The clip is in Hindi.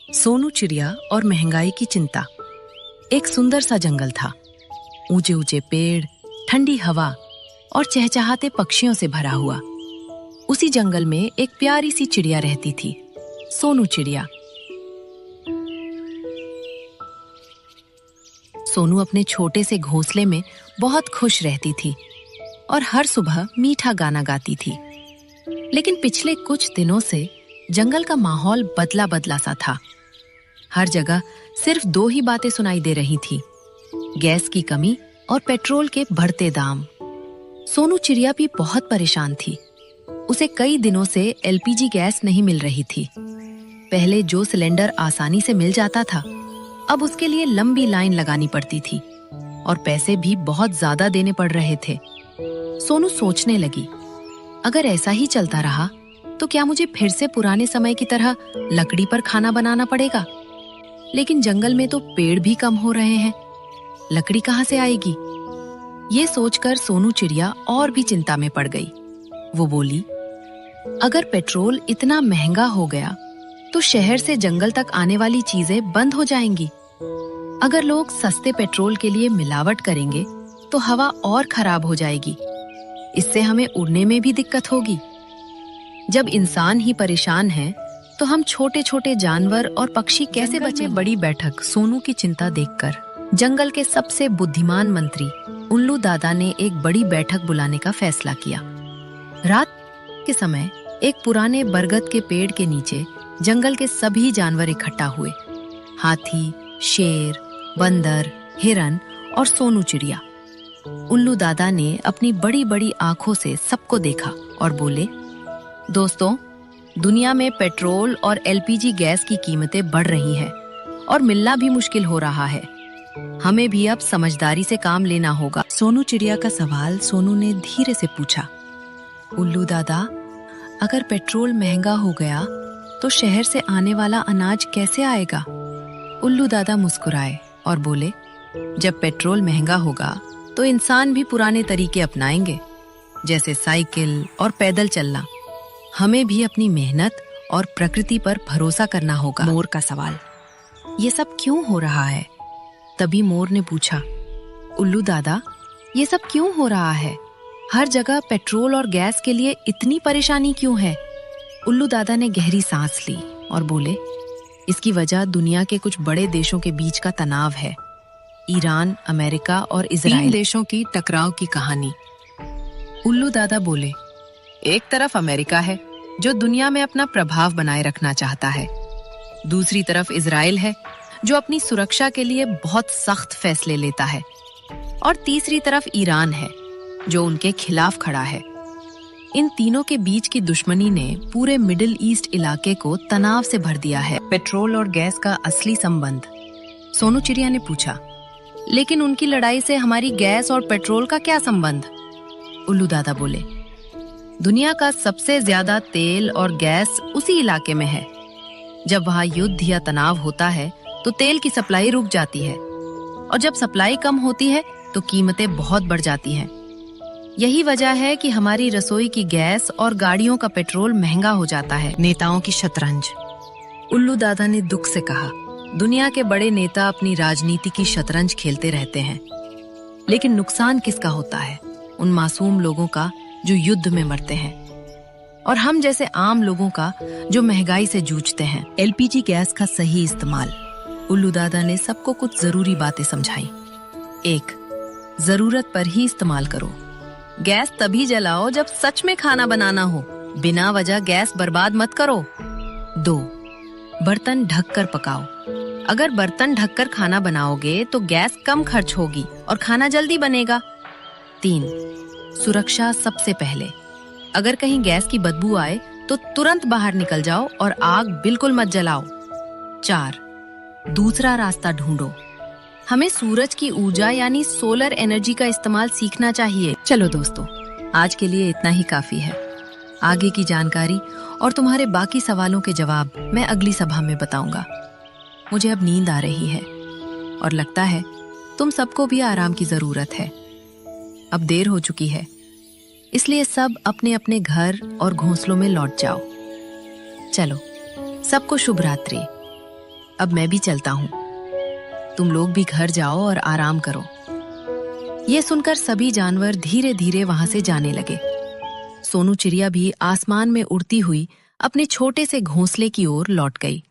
सोनू चिड़िया और महंगाई की चिंता। एक सुंदर सा जंगल था। ऊंचे ऊंचे पेड़, ठंडी हवा और चहचहाते पक्षियों से भरा हुआ। उसी जंगल में एक प्यारी सी चिड़िया रहती थी, सोनू चिड़िया। सोनू अपने छोटे से घोंसले में बहुत खुश रहती थी और हर सुबह मीठा गाना गाती थी। लेकिन पिछले कुछ दिनों से जंगल का माहौल बदला बदला सा था। हर जगह सिर्फ दो ही बातें सुनाई दे रही थी, गैस की कमी और पेट्रोल के बढ़ते दाम। सोनू चिड़िया भी बहुत परेशान थी। उसे कई दिनों से एलपीजी गैस नहीं मिल रही थी। पहले जो सिलेंडर आसानी से मिल जाता था, अब उसके लिए लंबी लाइन लगानी पड़ती थी और पैसे भी बहुत ज्यादा देने पड़ रहे थे। सोनू सोचने लगी, अगर ऐसा ही चलता रहा तो क्या मुझे फिर से पुराने समय की तरह लकड़ी पर खाना बनाना पड़ेगा? लेकिन जंगल में तो पेड़ भी कम हो रहे हैं, लकड़ी कहाँ से आएगी? ये सोचकर सोनू चिड़िया और भी चिंता में पड़ गई। वो बोली, अगर पेट्रोल इतना महंगा हो गया तो शहर से जंगल तक आने वाली चीजें बंद हो जाएंगी। अगर लोग सस्ते पेट्रोल के लिए मिलावट करेंगे तो हवा और खराब हो जाएगी। इससे हमें उड़ने में भी दिक्कत होगी। जब इंसान ही परेशान है तो हम छोटे छोटे जानवर और पक्षी कैसे बचें? बड़ी बैठक। सोनू की चिंता देखकर जंगल के सबसे बुद्धिमान मंत्री उल्लू दादा ने एक बड़ी बैठक बुलाने का फैसला किया। रात के समय एक पुराने बरगद के पेड़ के नीचे जंगल के सभी जानवर इकट्ठा हुए। हाथी, शेर, बंदर, हिरन और सोनू चिड़िया। उल्लू दादा ने अपनी बड़ी बड़ी आंखों से सबको देखा और बोले, दोस्तों, दुनिया में पेट्रोल और एलपीजी गैस की कीमतें बढ़ रही हैं और मिलना भी मुश्किल हो रहा है। हमें भी अब समझदारी से काम लेना होगा। सोनू चिड़िया का सवाल सोनू ने धीरे से पूछा, उल्लू दादा, अगर पेट्रोल महंगा हो गया तो शहर से आने वाला अनाज कैसे आएगा? उल्लू दादा मुस्कुराए और बोले, जब पेट्रोल महंगा होगा तो इंसान भी पुराने तरीके अपनाएंगे, जैसे साइकिल और पैदल चलना। हमें भी अपनी मेहनत और प्रकृति पर भरोसा करना होगा। मोर का सवाल, ये सब क्यों हो रहा है? तभी मोर ने पूछा, उल्लू दादा, ये सब क्यों हो रहा है? हर जगह पेट्रोल और गैस के लिए इतनी परेशानी क्यों है? उल्लू दादा ने गहरी सांस ली और बोले, इसकी वजह दुनिया के कुछ बड़े देशों के बीच का तनाव है। ईरान, अमेरिका और इजराइल, 3 देशों की टकराव की कहानी। उल्लू दादा बोले, एक तरफ अमेरिका है जो दुनिया में अपना प्रभाव बनाए रखना चाहता है। दूसरी तरफ इजराइल है जो अपनी सुरक्षा के लिए बहुत सख्त फैसले लेता है। और तीसरी तरफ ईरान है जो उनके खिलाफ खड़ा है। इन तीनों के बीच की दुश्मनी ने पूरे मिडिल ईस्ट इलाके को तनाव से भर दिया है। पेट्रोल और गैस का असली संबंध? सोनू चिड़िया ने पूछा, लेकिन उनकी लड़ाई से हमारी गैस और पेट्रोल का क्या संबंध? उल्लू दादा बोले, दुनिया का सबसे ज्यादा तेल और गैस उसी इलाके में है। जब वहाँ युद्ध या तनाव होता है तो तेल की सप्लाई रुक जाती है और जब सप्लाई कम होती है तो कीमतें बहुत बढ़ जाती हैं। यही वजह है कि हमारी रसोई की गैस और गाड़ियों का पेट्रोल महंगा हो जाता है। नेताओं की शतरंज। उल्लू दादा ने दुख से कहा, दुनिया के बड़े नेता अपनी राजनीति की शतरंज खेलते रहते हैं, लेकिन नुकसान किसका होता है? उन मासूम लोगों का जो युद्ध में मरते हैं और हम जैसे आम लोगों का जो महंगाई से जूझते हैं। एलपीजी गैस का सही इस्तेमाल। उल्लू दादा ने सबको कुछ जरूरी बातें समझाई। 1. जरूरत पर ही इस्तेमाल करो। गैस तभी जलाओ जब सच में खाना बनाना हो, बिना वजह गैस बर्बाद मत करो। 2. बर्तन ढककर पकाओ। अगर बर्तन ढककर खाना बनाओगे तो गैस कम खर्च होगी और खाना जल्दी बनेगा। 3. सुरक्षा सबसे पहले। अगर कहीं गैस की बदबू आए तो तुरंत बाहर निकल जाओ और आग बिल्कुल मत जलाओ। 4. दूसरा रास्ता ढूंढो। हमें सूरज की ऊर्जा यानी सोलर एनर्जी का इस्तेमाल सीखना चाहिए। चलो दोस्तों, आज के लिए इतना ही काफी है। आगे की जानकारी और तुम्हारे बाकी सवालों के जवाब मैं अगली सभा में बताऊंगा। मुझे अब नींद आ रही है और लगता है तुम सबको भी आराम की जरूरत है। अब देर हो चुकी है, इसलिए सब अपने अपने घर और घोंसलों में लौट जाओ। चलो, सबको शुभ रात्रि। अब मैं भी चलता हूँ। तुम लोग भी घर जाओ और आराम करो। ये सुनकर सभी जानवर धीरे धीरे वहां से जाने लगे। सोनू चिड़िया भी आसमान में उड़ती हुई अपने छोटे से घोंसले की ओर लौट गई।